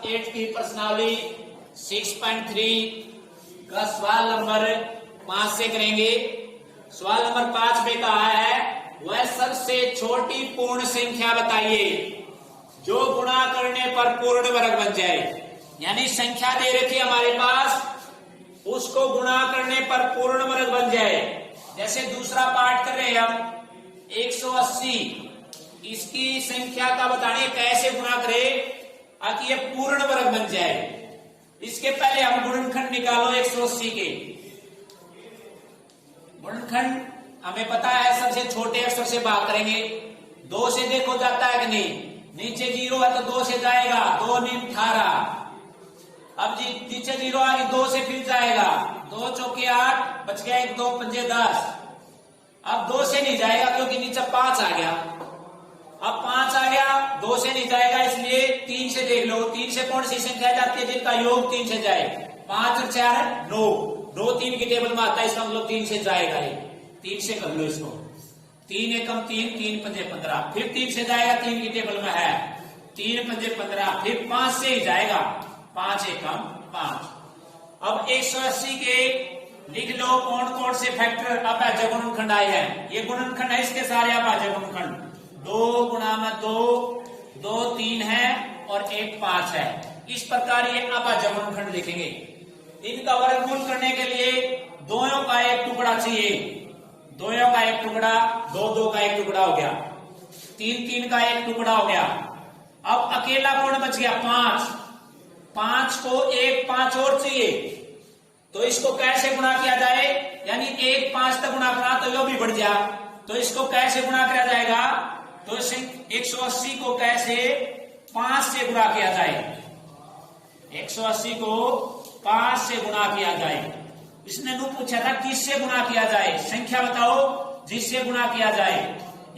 8 की प्रश्नावली 6.3 का सवाल नंबर 5 से करेंगे। सवाल नंबर 5 में कहा है वह सबसे छोटी पूर्ण संख्या बताइए जो गुणा करने पर पूर्ण वर्ग बन जाए। यानी संख्या दे रखी है हमारे पास, उसको गुणा करने पर पूर्ण वर्ग बन जाए। जैसे दूसरा पार्ट कर रहे हैं हम 180, इसकी संख्या का बताने कैसे गुणा करें ताकि ये पूर्ण वर्ग बन जाए। इसके पहले हम गुणनखंड निकालो 180 के। गुणनखंड हमें पता है सबसे छोटे अक्षर से भाग करेंगे। 2 से देखो जाता है कि नहीं, नीचे 0 है तो 2 से जाएगा, 2 नीम 18। अब जी नीचे 0 आगे 2 से फिर जाएगा, 2 चौके 8, बच गया 1 2 पंजे 10। अब 2 से नहीं जाएगा क्योंकि नीचे 5 आ गया। अब 5 आ गया, 2 से नहीं जाएगा इसलिए 3 से देख लो। 3 से कौन सी संख्या जाती है जिनका योग 3 से जाए? 5 और 4 9, 9 3 की टेबल में आता है, इसका मतलब 3 से जाएगा। ये 3 से कर लो इसको। 3 एकम 3, 3 पंजे 15, फिर 3 से जाएगा, 3 की टेबल में है, 3 पंजे 15, फिर 5 से ही जाएगा, 5 एकम 5। अब 180 के लिख लो कौन कौन से फैक्टर अभाज्य गुणनखंड आए हैं। ये गुणनखंड है, इसके सारे अभाज्य गुणनखंड 2 गुणा में 2, 2 3 है और 1 5 है। इस प्रकार ये अभाज्य गुणनखंड लिखेंगे। इनका वर्गमूल करने के लिए दोयों का एक टुकड़ा चाहिए। दोयों का एक टुकड़ा, 2 2 का एक टुकड़ा हो गया, 3 3 का एक टुकड़ा हो गया। अब अकेला कौन बच गया? 5। 5 को एक 5 और चाहिए, तो इसको कैसे गुणा किया जाए? यानी 1 5 तक गुणा करा तो यो भी बढ़ जा, तो इसको कैसे गुणा किया जाएगा? तो 180 को कैसे 5 से गुणा किया जाए? 180 को 5 से गुणा किया जाए। इसने नु पूछा था किससे गुणा किया जाए, संख्या बताओ जिससे गुणा किया जाए।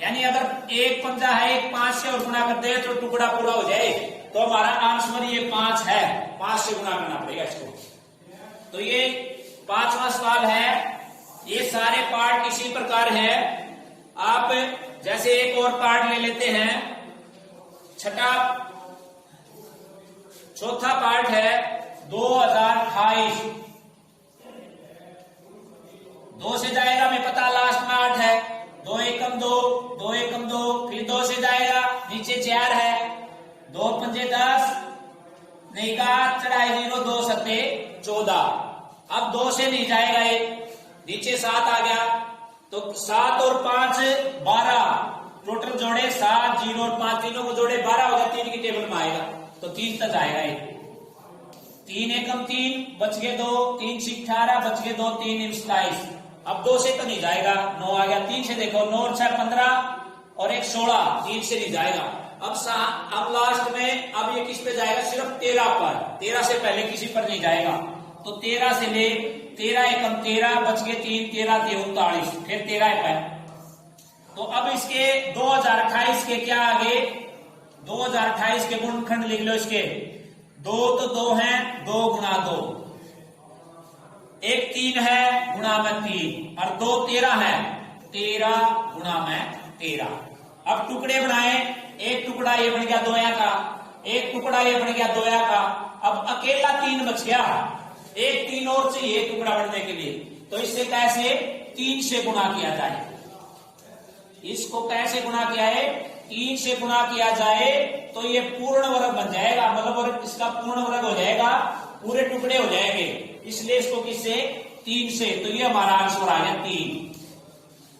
यानी अगर 1 पंजा है 1 5 से और गुणा कर दे तो टुकड़ा पूरा हो जाए, तो हमारा आंसर ये 5 है, 5 से गुणा करना पड़ेगा इसको। तो ये 5वां सवाल है। ये सारे पार्ट इसी प्रकार है। आप जैसे एक और पार्ट ले लेते हैं, चौथा पार्ट है 2028। 2 से जाएगा, मैं पता लास्ट में 8 है, 2 एकम 2, 2 एकम 2, फिर 2 से जाएगा, नीचे 4 है, 2 पंजे 10, नहीं का चढ़ाई 0, 2 सत्ते 14। अब 2 से नहीं जाएगा, ये नीचे 7 आ गया, तो 7 और 5 12, टोटल जोड़े 7, 0 और 5 तीनों को जोड़े 12 होगा, 3 की टेबल में आएगा, तो 3 तक आएगा। ये 3 एकम 3, बच गए 2, 3 से 18, बच गए 2, 3 27। अब 2 से तो नहीं जाएगा, 9 आ गया। 3 से देखो, 9 और 6 15 और 1 16, 3 से नहीं जाएगा। अब लास्ट में अब ये किस पे जाएगा? सिर्फ 13 पर। 13 से पहले किसी पर नहीं जाएगा, तो 13 से ले 13 एकम 13, बच गए 3, 13 39, फिर 13 है। तो अब इसके 2028 के क्या आगे? 2028 के गुणनखंड लिख लो इसके। 2 तो 2 हैं, 2 गुणा 2, 1 3 है गुणा में 3, और 2 13 है, 13 गुणा में 13। अब टुकड़े बनाए, एक टुकड़ा ये बन गया 2 का, एक टुकड़ा ये बन गया 2 का। अब अकेला 3 बच गया, एक 3 और चाहिए टुकड़ा बनने के लिए, तो इससे कैसे 3 से गुणा किया जाए? इसको कैसे गुणा किया है? 3 से गुणा किया जाए तो ये पूर्ण वर्ग बन जाएगा, मतलब इसका पूर्ण वर्ग हो जाएगा, पूरे टुकड़े हो जाएंगे, इसलिए इसको किससे? 3 से। तो ये हमारा आंसर आ गया 3।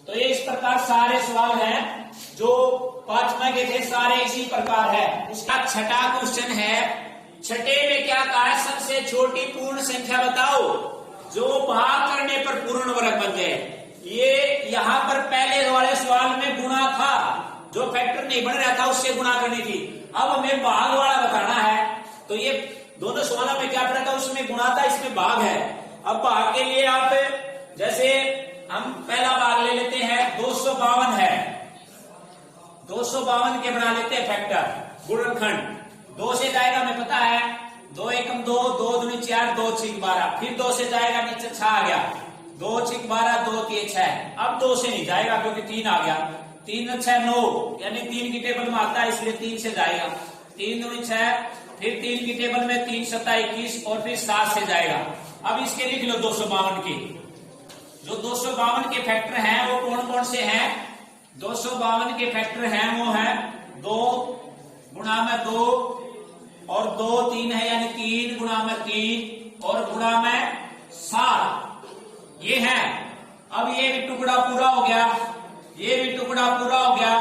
तो ये इस प्रकार सारे सवाल हैं जो 5वां के थे, सारे इसी प्रकार है। उसका छठा क्वेश्चन है, छठे में क्या कहा है? सबसे छोटी पूर्ण संख्या बताओ जो भाग करने पर पूर्ण वर्ग बन जाए। ये यहाँ पर पहले वाले सवाल में गुणा था, जो फैक्टर नहीं बन रहा था उससे गुणा करनी थी। अब हमें भाग वाला बताना है, तो ये दोनों सवालों में क्या पड़ा था? उसमें गुणा था, इसमें भाग है। अब भाग के लिए आप जैसे हम पहला भाग ले लेते हैं, 252 है, 252 के बना लेते हैं फैक्टर गुणनखंड। 2 से जाएगा, हमें पता है 2 एकम 2, 2 दूनी 4, 2 6 12, फिर 2 से जाएगा, नीचे 6 आ गया, 2 6 12, 2 3 6। अब 2 से नहीं जाएगा क्योंकि 3 आ गया, 3 6 9, यानी 3 की टेबल में आता है, इसलिए 3 से जाएगा। 3 दूनी 6, फिर 3 की टेबल में 3 सत्ता 21 और फिर 7 से जाएगा। अब इसके लिख लो 252 के, जो 252 के फैक्टर हैं वो कौन कौन से हैं? 252 के फैक्टर हैं वो है 2 गुणा में 2 और 2 3 है, यानी 3 गुणा में 3 और गुणा में 7 ये है। अब ये भी टुकड़ा पूरा हो गया, ये भी टुकड़ा पूरा हो गया।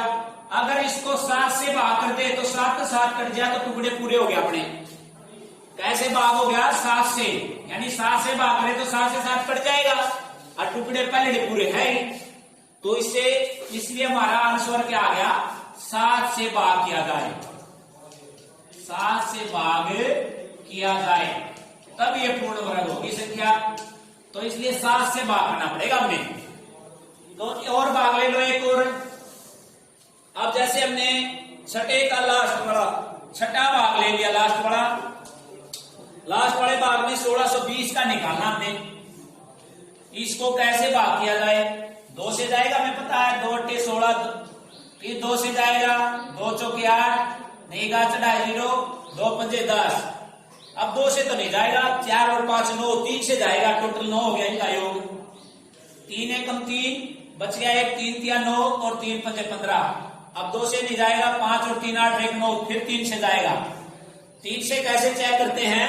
अगर इसको 7 से भाग कर दे तो 7 का 7 कट जाए तो टुकड़े पूरे हो गए अपने। कैसे भाग हो गया? 7 से, यानी 7 से भाग करे तो 7 से 7 कट जाएगा और टुकड़े पहले पूरे है ही। तो इससे इसलिए हमारा आंसर क्या आ गया? 7 से भाग किया जाए, 7 से भाग किया जाए तब ये पूर्ण वर्ग होगी संख्या। तो इसलिए 7 से भाग करना पड़ेगा हमें। तो और भाग ले लो एक और। अब जैसे हमने छठे का लास्ट वाला छठा भाग ले लिया, लास्ट वाले भाग में 1620 का निकालना हमने। इसको कैसे भाग किया जाए? 2 से जाएगा, हमें पता है 2 × 16, फिर 2 से जाएगा 2 चौके 8, नहीं गा चढ़ा 0, 2 पंजे 10। अब 2 से तो नहीं जाएगा, 4 और 5 9, 3 से जाएगा, टोटल 9 हो गया इनका योग। 3 एकम 3 बच गया 1, 3 तिया 9 और 3 पंजे 15। अब 2 से नहीं जाएगा, 5 और 3 8 1 9, फिर 3 से जाएगा। 3 से कैसे चेक करते हैं?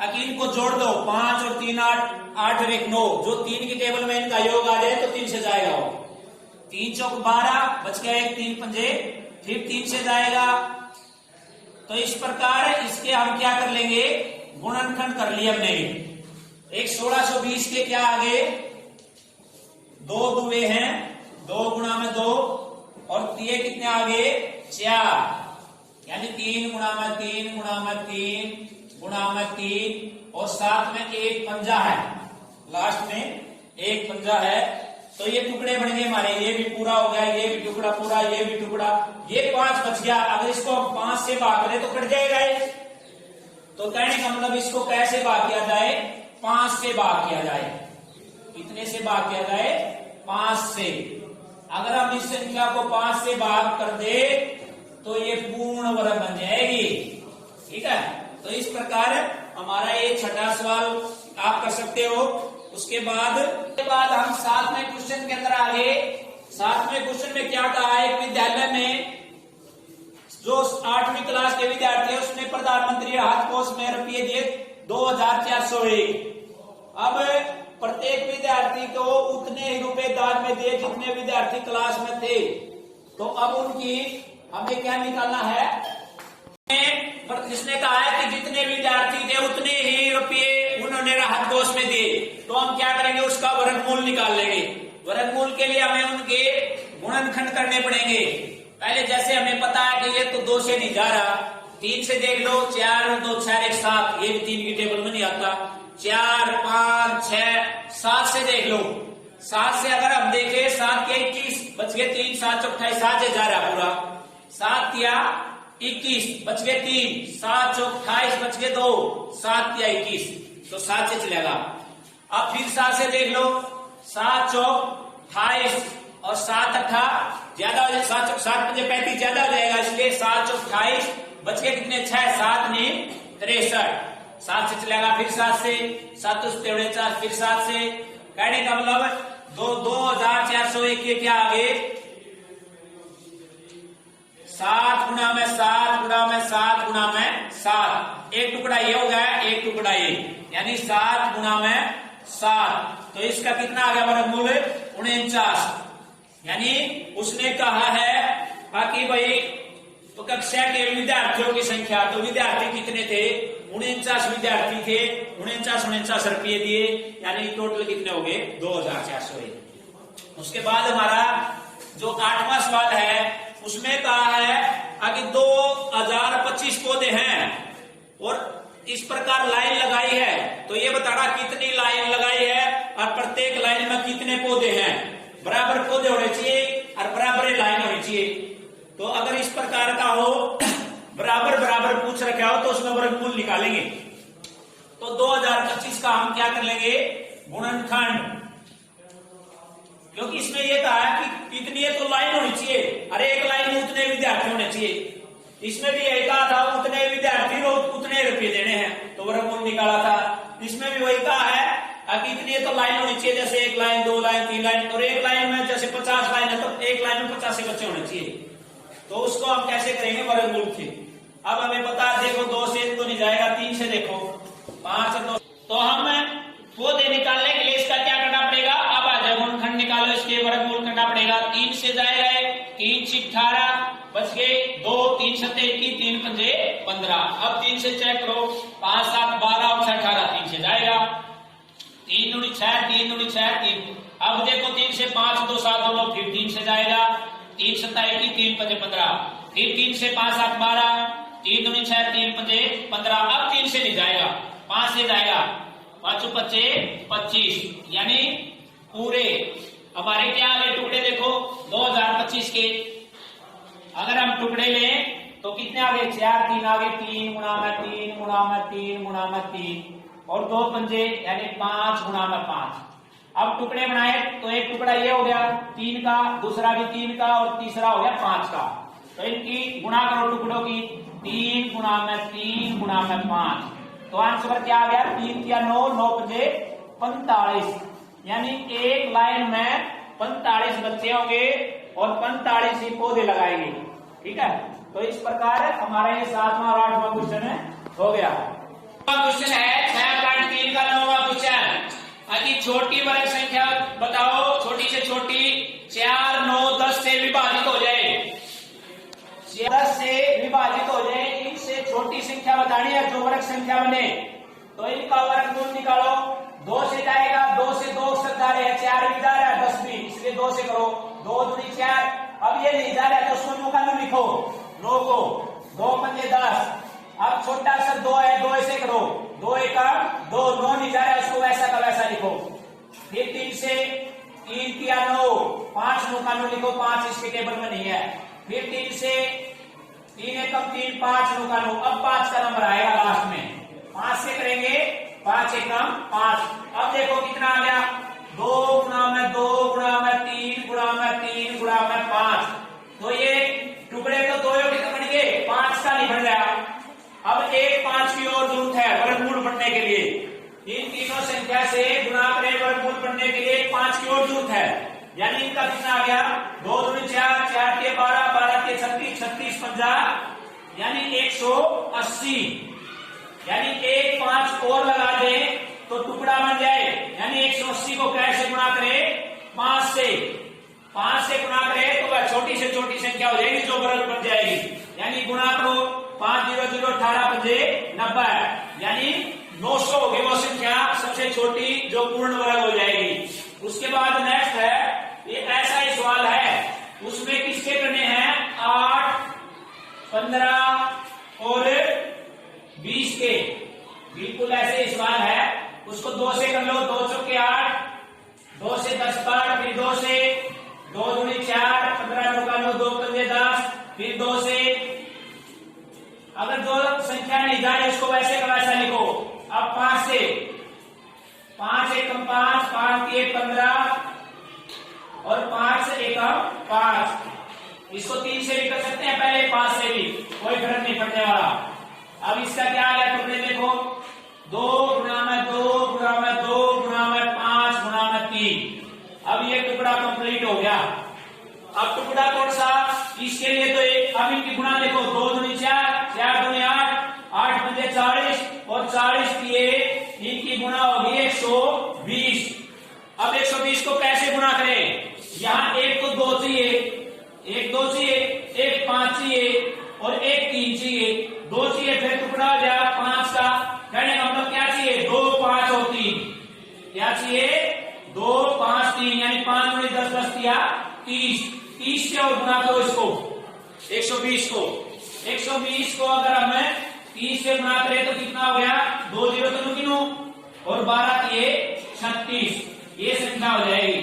अकीन को जोड़ दो, 5 और 3 8 8 और 1 9, जो 3 की टेबल में इनका योग आ जाए तो 3 से जाएगा वो। 3 चौक 12 बच गया 1, 3 पंजे, फिर 3 से जाएगा। तो इस प्रकार इसके हम क्या कर लेंगे? गुणनखंड कर लिया हमने। एक 1620 के क्या आगे 2 दुए हैं, 2 गुणा में 2 और ये कितने आगे 4, यानी 3 गुणा में 3 गुणा में 3 गुणा में 3 और साथ में 1 पंजा है, लास्ट में 1 पंजा है। तो ये टुकड़े बन गए हमारे, ये भी पूरा हो गया, ये भी टुकड़ा पूरा, ये भी टुकड़ा, ये 5 बच गया। अगर इसको हम 5 से भाग करें तो कट जाएगा ये। तो कहने का मतलब इसको कैसे भाग किया जाए? 5 से भाग किया जाए। कितने से भाग किया जाए? 5 से। अगर हम इस संख्या को 5 से भाग कर दे तो ये पूर्ण वर्ग बन जाएगी। ठीक है, तो इस प्रकार हमारा ये छठा सवाल आप कर सकते हो। उसके बाद हम 7वें क्वेश्चन के अंदर आगे। 7वें क्वेश्चन में क्या कहा है? एक विद्यालय में जो 8वीं क्लास के विद्यार्थी है उसने प्रधानमंत्री राहत कोष में रुपये दिए 2401। अब प्रत्येक विद्यार्थी को उतने ही रुपए दान में दिए जितने विद्यार्थी क्लास में थे। तो अब उनकी हमें क्या निकालना है? जिसने कहा है कि जितने विद्यार्थी थे उतने ही रुपये उन्होंने राहत कोष में दिए, तो हम क्या करेंगे? उसका वर्गमूल निकाल लेंगे। वर्गमूल के लिए हमें उनके गुणनखंड करने पड़ेंगे। पहले जैसे हमें पता है कि ये तो 2 से नहीं जा रहा, 3 से देख लो, 4 और 2 6 1 7, ये भी 3 की टेबल में नहीं आता। 4 5 6 7 से देख लो, 7 से अगर हम देखें 7 के 21 बच गए 3, 7 चौक 28, 7 से जा रहा पूरा। 7 तिया 21 बच गए 3, 7 चौक 28 बच गए 2, 7 तिया 21, तो 7 से चलेगा। अब फिर 7 से देख लो, 7 चौक 28 और 7 अट्ठा ज्यादा हो जाए, 7 चौक 7 पंजे 35 ज्यादा हो जाएगा, इसलिए 7 चौक 28 बच गए कितने 6, 7 ने 63, 7 से चलेगा। फिर 7 से 7 तेवड़े 4, फिर 7 से। कहने का मतलब 2401 के क्या आगे 7 गुणा में 7 गुणा में 7 गुणा में 7, एक टुकड़ा ये हो गया, एक टुकड़ा ये, यानी 7 गुणा में 7। तो इसका कितना आ गया वर्गमूल? 49। यानी उसने कहा है कि भाई तो कक्षा के विद्यार्थियों की संख्या, तो विद्यार्थी कितने थे? 49 विद्यार्थी थे, 49 रुपये दिए, यानी टोटल कितने हो गए? 2401। उसके बाद हमारा जो 8वां सवाल है उसमें कहा है कि 2025 पौधे हैं और इस प्रकार लाइन लगाई है, तो ये बताना कितनी लाइन लगाई है और प्रत्येक लाइन में कितने पौधे हैं। बराबर पौधे होने चाहिए और बराबर लाइन होनी चाहिए। तो अगर इस प्रकार का हो, बराबर बराबर पूछ रखा हो, तो उसमें वर्गमूल निकालेंगे। तो 2025 का हम क्या कर लेंगे? गुणनखंड, क्योंकि इसमें यह कहा है कि इतनी तो लाइन होनी चाहिए, हर एक लाइन में उतने विद्यार्थी होने चाहिए। इसमें भी यही कहा था उतने विद्यार्थी को उतने रुपये देने हैं, तो वर्गमूल निकाला था। इसमें भी वही कहा है कि इतनी तो लाइन होनी चाहिए, जैसे 1 लाइन 2 लाइन 3 लाइन, और एक लाइन में जैसे 50 लाइन है तो एक लाइन में 50 बच्चे होने चाहिए। तो उसको हम कैसे करेंगे वर्गमूल से। अब हमें पता है, देखो 2 से तो नहीं जाएगा, 3 से देखो 5 2, तो हम पौधे निकालने के लिए इसका क्या करना पड़ेगा, अब आ जाओ गुणनखंड निकालो, इसके वर्गमूल करना पड़ेगा। 3 से जाएगा 3 से 18 बच गए 2, 3 7 21, 3 पंजे 15। अब 3 से चेक करो, 5 7 12 और 18, 3 से जाएगा, 3 दूनी 6, 3 दूनी 6 3। अब देखो 3 से 5 2 7 दोनों, फिर 3 से जाएगा, 3 7 21, 3 पंजे 15, फिर 3 से 5 7 12, 3 दूनी 6, 3 पंजे 15। अब 3 से नहीं जाएगा, 5 से जाएगा, 5 बच्चे 25, यानी पूरे हमारे क्या आ गए टुकड़े, देखो 2025 के। अगर हम टुकड़े लें तो कितने आ गए, 4 3 आ गए, 3 गुणा में 3 गुणा में 3 गुणा में 3 और 2 पंजे यानी 5 गुणा में 5। अब टुकड़े बनाए तो एक टुकड़ा ये हो गया 3 का, दूसरा भी 3 का और तीसरा हो गया 5 का। तो इनकी गुणा करो टुकड़ों की, 3 गुणा में 3 गुणा में 5, तो आंसर क्या आ गया, 3 या 9 9 पंजे 45, यानी एक लाइन में 45 बच्चे होंगे और 45 ही पौधे लगाएंगे। ठीक है, तो इस प्रकार हमारा ये 7वां और 8वां क्वेश्चन हो गया। क्वेश्चन है 6.3 का 9वां क्वेश्चन, छोटी वर्ग संख्या बताओ, छोटी से छोटी 4 9 10 से विभाजित हो जाए, 10 से विभाजित हो जाए, इनसे छोटी संख्या बतानी है जो वर्ग संख्या बने, तो इनका वर्गमूल निकालो। 2 से जाएगा, 2 से 2 अक्षर जा रहे हैं, 4 भी जा रहा है, 10 भी, इसलिए 2 से करो, 2 दूनी 4। अब ये नहीं जा रहा है तो उसको नो का नो लिखो, 9 को 2 पंजे 10। अब छोटा अक्षर 2 है, 2 ऐसे करो, 2 1 2, 9 नहीं जा रहा है उसको वैसा का वैसा लिखो। फिर 3 से 3 किया 9, 5 नो का नो लिखो, 5 इसके टेबल में नहीं है। फिर 3 से 3 एकम 3 5 नो का नो, अब 5 का नंबर आएगा लास्ट में, 5 से करेंगे 5 एकम 5। अब देखो कितना आ गया, 2 गुणा में 2 गुणा में 3 गुणा में 3 गुणा में 5, तो ये टुकड़े तो 2 कितने बन गए, 5 का नहीं बन गया। अब एक 5 की और जरूरत है वर्गमूल बनने के लिए, इन तीनों संख्या से गुणा करें वर्गमूल बनने के लिए 5 की और जरूरत है, यानी इनका कितना आ गया, 2 दूनी 4 4 के 12 12 के 36 36 50, यानी 180, यानी एक 5 और लगा दें तो टुकड़ा बन जाए, यानी 180 को कैसे गुणा करें, 5 से, 5 से गुणा करें तो वह छोटी से छोटी संख्या हो जाएगी जो वर्ग बन जाएगी, यानी गुणा करो 5 0 0 18 पंजे 90, यानी 900 हो गई वो संख्या सबसे छोटी जो पूर्ण वर्ग हो जाएगी। उसके बाद नेक्स्ट है, ये ऐसा ही सवाल है, उसमें किसके करने हैं, 8 15 और 20 के, बिल्कुल ऐसे ही सवाल है, उसको 2 से कर लो, 2 चौके 8, 2 से 10 12, फिर 2 से 2 दूनी 4 15 नो का नो, 2 पंजे 10, फिर 2 से, अगर 2 संख्या नहीं जा रही उसको वैसे का वैसा लिखो। अब 5 से, 5 एकम 5 5 के 15 और 5 एकम 5, इसको 3 से भी कर सकते हैं, पहले 5 से भी, कोई फर्क नहीं पड़ने वाला। अब इसका क्या आ गया टुकड़े देखो, 2 गुणा में 2 गुणा में 2 गुणा में 5 गुणा में 3। अब ये टुकड़ा कंप्लीट हो गया। अब टुकड़ा कौन सा, इसके लिए तो एक, अब इनकी गुणा देखो, 2 दूनी 4 4 दूनी 8 8 पंजे 40 और 40 किए, इनकी गुणा होगी 120। अब 120 को कैसे गुणा करें, यहाँ एक तो 2 चाहिए, एक 2 चाहिए, एक 5 चाहिए और एक 3 चाहिए, 2 चाहिए, फिर टुकड़ा हो जाए 5 का, कहने का मतलब क्या चाहिए, 2 5 और 3, क्या चाहिए, 2 5 3, यानी 5 दूनी 10 10 किया 30, 30 से और गुणा करो इसको 120 को, 120 को अगर हमें 30 से गुणा करें तो कितना हो गया, 2 0 तो गिनो और 12 किए 36, ये संख्या हो जाएगी।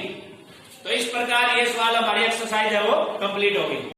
तो इस प्रकार ये सवाल हमारी एक्सरसाइज है वो कंप्लीट हो गई।